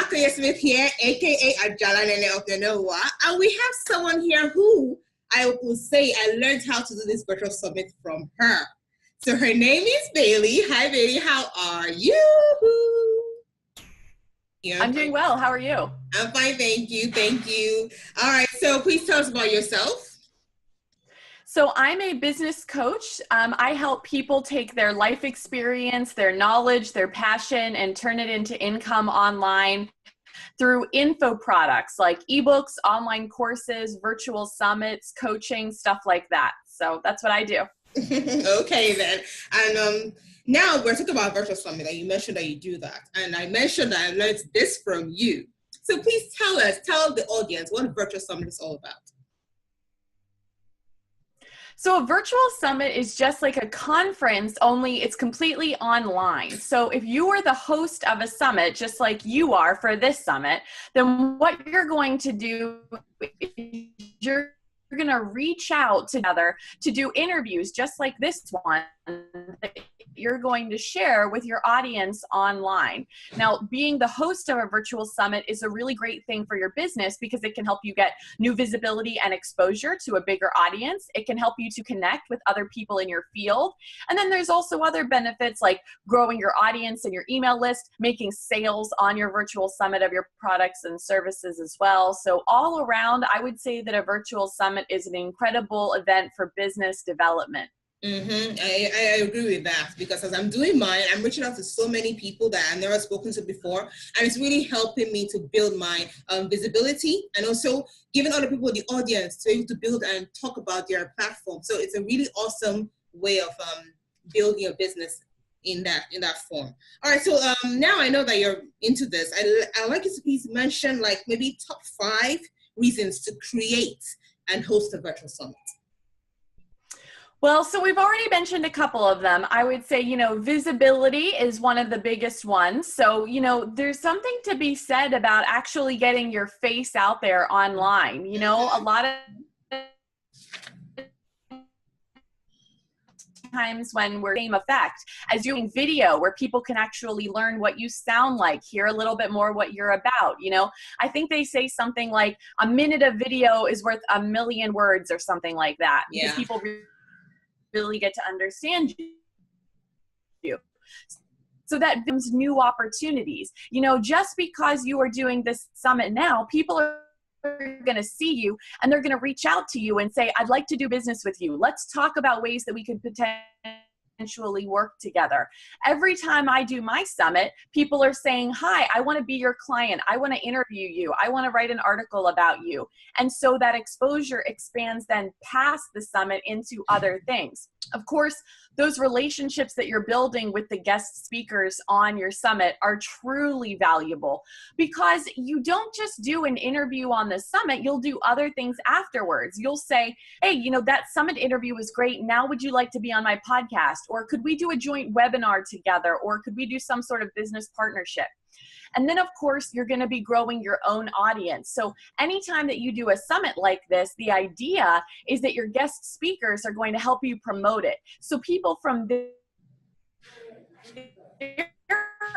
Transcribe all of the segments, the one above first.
Fakoya-Smith here, aka Ajala Nene of the Noah, and we have someone here who I will say I learned how to do this virtual summit from her. So her name is Bailey. Hi, Bailey. How are you? Yeah, I'm doing well. How are you? I'm fine, thank you. Thank you. All right, so please tell us about yourself. So I'm a business coach. I help people take their life experience, their knowledge, their passion, and turn it into income online through info products like ebooks, online courses, virtual summits, coaching, stuff like that. So that's what I do. Okay, then. And now we're talking about virtual summit, and you mentioned that you do that. And I mentioned that I learned this from you. So please tell the audience what a virtual summit is all about. So a virtual summit is just like a conference, only it's completely online. So if you are the host of a summit, just like you are for this summit, then what you're going to do is you're going to reach out together to do interviews just like this one that you're going to share with your audience online. Now, being the host of a virtual summit is a really great thing for your business because it can help you get new visibility and exposure to a bigger audience. It can help you to connect with other people in your field. And then there's also other benefits like growing your audience and your email list, making sales on your virtual summit of your products and services as well. So all around, I would say that a virtual summit is an incredible event for business development. I agree with that, because as I'm doing mine, I'm reaching out to so many people that I've never spoken to before, and it's really helping me to build my visibility, and also giving other people the audience to be able to build and talk about their platform. So it's a really awesome way of building your business in that form. All right, so now I know that you're into this. I'd like you to please mention like maybe top 5 reasons to create and host a virtual summit. Well, so we've already mentioned a couple of them. I would say, visibility is one of the biggest ones. So, there's something to be said about actually getting your face out there online. A lot of times when we're same effect as doing video where people can actually learn what you sound like, hear a little bit more what you're about. I think they say something like a minute of video is worth a million words or something like that, because people really get to understand you. So that brings new opportunities. Just because you are doing this summit now, people are going to see you and they're going to reach out to you and say, I'd like to do business with you. Let's talk about ways that we could potentially work together. Every time I do my summit, people are saying, hi, I want to be your client. I want to interview you. I want to write an article about you. And so that exposure expands then past the summit into other things. Of course, those relationships that you're building with the guest speakers on your summit are truly valuable, because you don't just do an interview on the summit, you'll do other things afterwards. You'll say, hey, that summit interview was great. Now would you like to be on my podcast? Or could we do a joint webinar together? Or could we do some sort of business partnership? And then, of course, you're going to be growing your own audience. So anytime that you do a summit like this, the idea is that your guest speakers are going to help you promote it. So people from their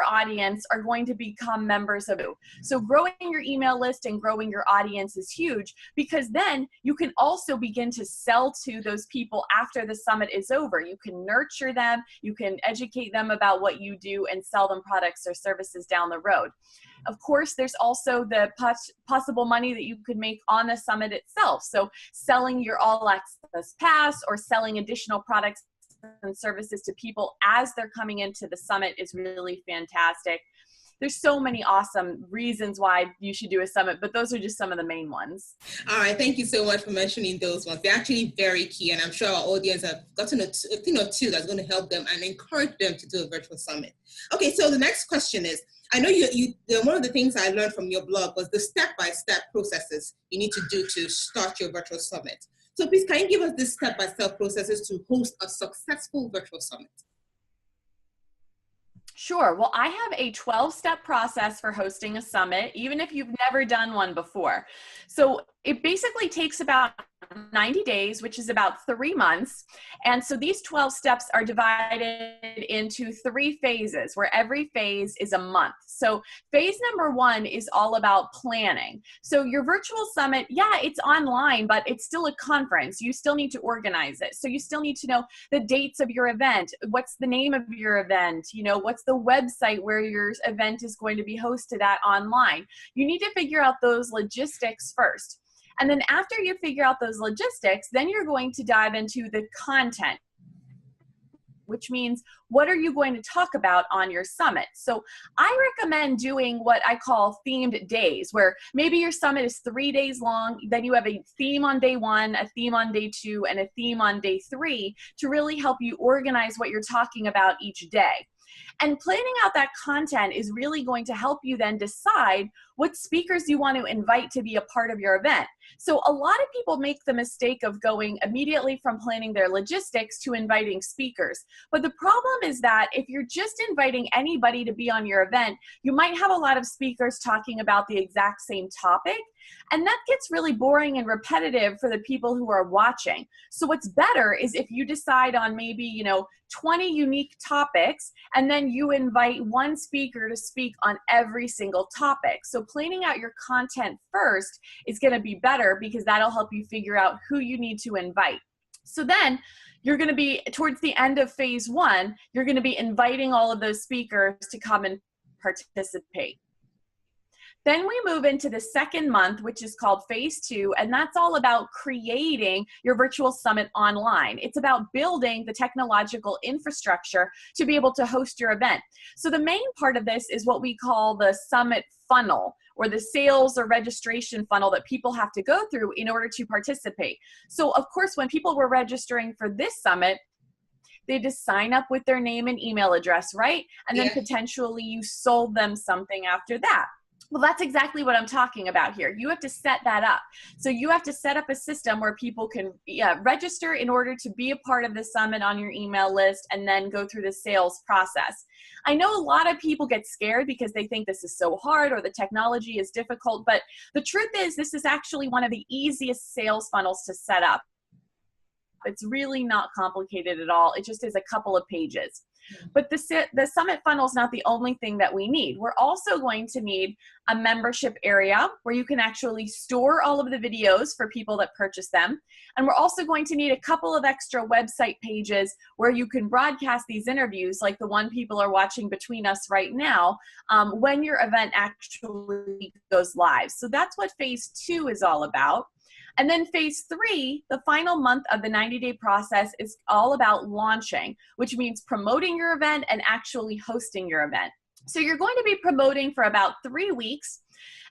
audience are going to become members of you. So growing your email list and growing your audience is huge, because then you can also begin to sell to those people after the summit is over. You can nurture them, you can educate them about what you do and sell them products or services down the road. Of course, there's also the possible money that you could make on the summit itself. So selling your all access pass or selling additional products and services to people as they're coming into the summit is really fantastic. There's so many awesome reasons why you should do a summit, but those are just some of the main ones. All right, thank you so much for mentioning those ones. They're actually very key, and I'm sure our audience have gotten a thing or two that's going to help them and encourage them to do a virtual summit. Okay, so the next question is, I know one of the things I learned from your blog was the step-by-step processes you need to do to start your virtual summit. So please, can you give us the step-by-step processes to host a successful virtual summit? Sure. Well, I have a 12-step process for hosting a summit, even if you've never done one before. So It basically takes about 90 days, which is about 3 months. And so these 12 steps are divided into 3 phases, where every phase is a month. So phase number 1 is all about planning. So your virtual summit, yeah, it's online, but it's still a conference. You still need to organize it. So you still need to know the dates of your event. What's the name of your event? You know, what's the website where your event is going to be hosted at online? You need to figure out those logistics first. And then after you figure out those logistics, then you're going to dive into the content, which means what are you going to talk about on your summit? So I recommend doing what I call themed days, where maybe your summit is 3 days long, then you have a theme on day 1, a theme on day 2, and a theme on day 3 to really help you organize what you're talking about each day. And planning out that content is really going to help you then decide what speakers you want to invite to be a part of your event. So a lot of people make the mistake of going immediately from planning their logistics to inviting speakers. But the problem is that if you're just inviting anybody to be on your event, you might have a lot of speakers talking about the exact same topic. And that gets really boring and repetitive for the people who are watching. So what's better is if you decide on maybe, 20 unique topics, and then you invite one speaker to speak on every single topic. So planning out your content first is going to be better, because that'll help you figure out who you need to invite. So then you're going to be, towards the end of phase 1, you're going to be inviting all of those speakers to come and participate. Then we move into the second month, which is called phase 2, and that's all about creating your virtual summit online. It's about building the technological infrastructure to be able to host your event. So the main part of this is what we call the summit funnel, or the sales or registration funnel that people have to go through in order to participate. So of course, when people were registering for this summit, they just sign up with their name and email address, right? And then potentially you sold them something after that. Well, that's exactly what I'm talking about here. You have to set that up. So you have to set up a system where people can register in order to be a part of the summit on your email list, and then go through the sales process. I know a lot of people get scared because they think this is so hard or the technology is difficult, but the truth is this is actually one of the easiest sales funnels to set up. It's really not complicated at all. It just is a couple of pages. But the summit funnel is not the only thing that we need. We're also going to need a membership area where you can actually store all of the videos for people that purchase them. And we're also going to need a couple of extra website pages where you can broadcast these interviews, like the one people are watching between us right now, when your event actually goes live. So that's what phase 2 is all about. And then phase 3, the final month of the 90-day process, is all about launching, which means promoting your event and actually hosting your event. So you're going to be promoting for about 3 weeks.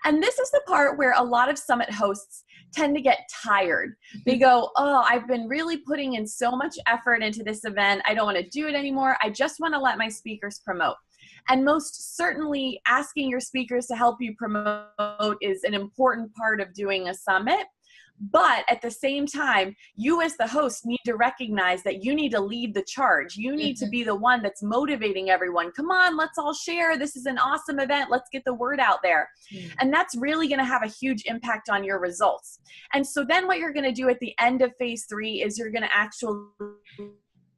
And this is the part where a lot of summit hosts tend to get tired. They go, oh, I've been really putting in so much effort into this event. I don't want to do it anymore. I just want to let my speakers promote. And most certainly asking your speakers to help you promote is an important part of doing a summit. But at the same time, you as the host need to recognize that you need to lead the charge. You need to be the one that's motivating everyone. Come on, let's all share. This is an awesome event. Let's get the word out there. And that's really going to have a huge impact on your results. And so then what you're going to do at the end of phase 3 is you're going to actually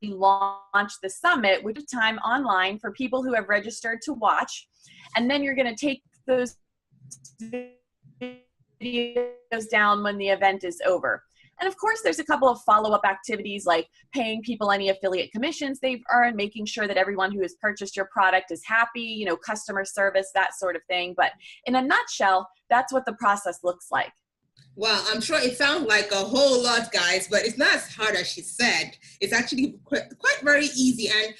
launch the summit with time online for people who have registered to watch. And then you're going to take those videos down when the event is over. And of course, there's a couple of follow-up activities like paying people any affiliate commissions they've earned, making sure that everyone who has purchased your product is happy, customer service, that sort of thing. But in a nutshell, that's what the process looks like. Wow, I'm sure it sounds like a whole lot, guys, but it's not as hard as she said. It's actually quite very easy. And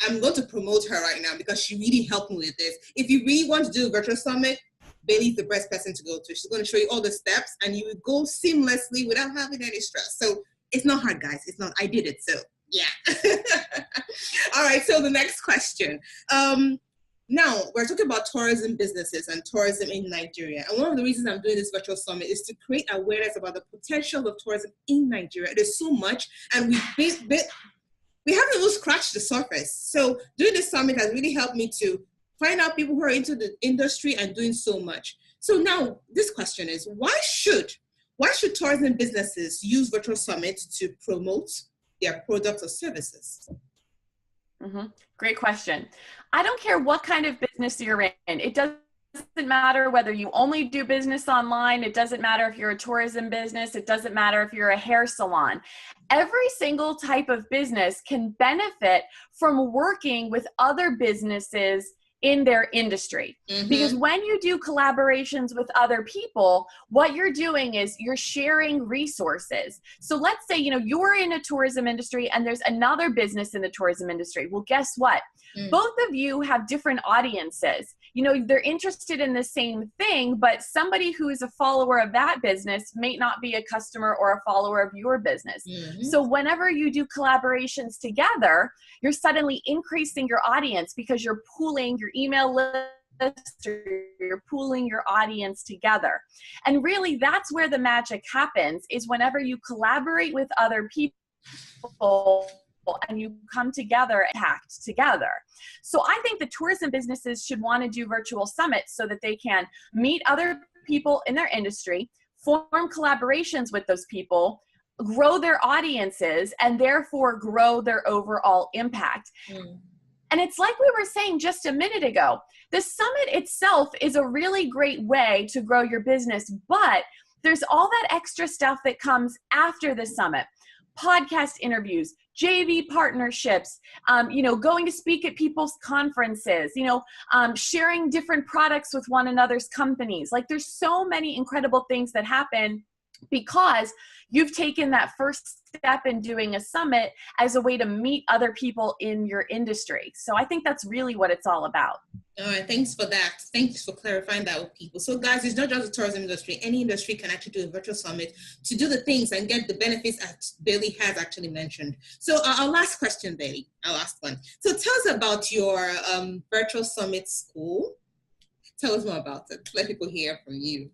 I'm going to promote her right now because she really helped me with this. If you really want to do a virtual summit, Bailey's the best person to go to. She's going to show you all the steps, and you will go seamlessly without having any stress. So it's not hard, guys. It's not. I did it. So yeah. All right. So the next question. Now we're talking about tourism businesses and tourism in Nigeria. And one of the reasons I'm doing this virtual summit is to create awareness about the potential of tourism in Nigeria. There's so much, and we haven't even scratched the surface. So doing this summit has really helped me to find out people who are into the industry and doing so much. So now this question is, why should Why should tourism businesses use virtual summits to promote their products or services? Great question. I don't care what kind of business you're in. It doesn't matter whether you only do business online. It doesn't matter if you're a tourism business. It doesn't matter if you're a hair salon. Every single type of business can benefit from working with other businesses in their industry. Because when you do collaborations with other people, what you're doing is you're sharing resources. So let's say, you're in a tourism industry and there's another business in the tourism industry. Well, guess what? Both of you have different audiences. They're interested in the same thing, but somebody who is a follower of that business may not be a customer or a follower of your business. So whenever you do collaborations together, you're suddenly increasing your audience because you're pooling your email list, or you're pooling your audience together. And really, that's where the magic happens, is whenever you collaborate with other people and you come together and act together. So I think the tourism businesses should want to do virtual summits so that they can meet other people in their industry, form collaborations with those people, grow their audiences, and therefore grow their overall impact. And it's like we were saying just a minute ago, the summit itself is a really great way to grow your business, but there's all that extra stuff that comes after the summit. Podcast interviews, JV partnerships, going to speak at people's conferences, sharing different products with one another's companies. Like, there's so many incredible things that happen because you've taken that first step in doing a summit as a way to meet other people in your industry. So I think that's really what it's all about. All right, thanks for that. Thanks for clarifying that with people. So guys, it's not just the tourism industry. Any industry can actually do a virtual summit to do the things and get the benefits that Bailey has actually mentioned. So our last question, Bailey, our last one. So tell us about your virtual summit school. Tell us more about it. Let people hear from you.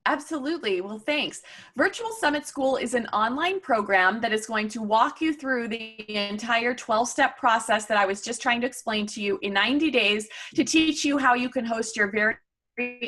Absolutely. Well, thanks. Virtual Summit School is an online program that is going to walk you through the entire 12-step process that I was just trying to explain to you in 90 days to teach you how you can host your very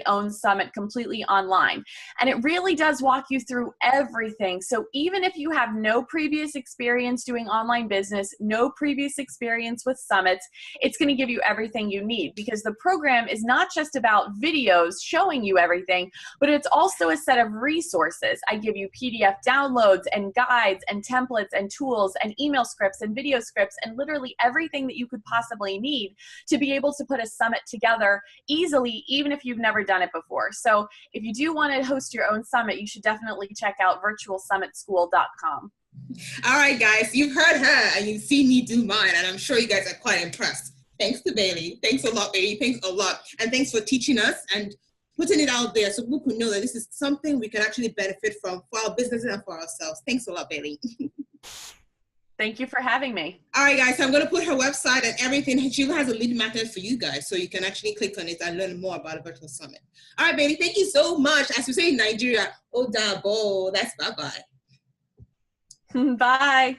own summit completely online. And it really does walk you through everything. So even if you have no previous experience doing online business, no previous experience with summits, it's going to give you everything you need, because the program is not just about videos showing you everything, but it's also a set of resources. I give you PDF downloads and guides and templates and tools and email scripts and video scripts and literally everything that you could possibly need to be able to put a summit together easily, even if you've never done it before. So if you do want to host your own summit, you should definitely check out virtualsummitschool.com. All right, guys, you've heard her and you've seen me do mine, and I'm sure you guys are quite impressed. Thanks to Bailey. Thanks a lot, Bailey. Thanks a lot. And thanks for teaching us and putting it out there so people can know that this is something we can actually benefit from for our businesses and for ourselves. Thanks a lot, Bailey. Thank you for having me. All right, guys, so I'm going to put her website and everything. She has a lead magnet for you guys, so you can actually click on it and learn more about a virtual summit. All right, Bailey, thank you so much. As we say in Nigeria, Odabo, that's bye-bye. Bye.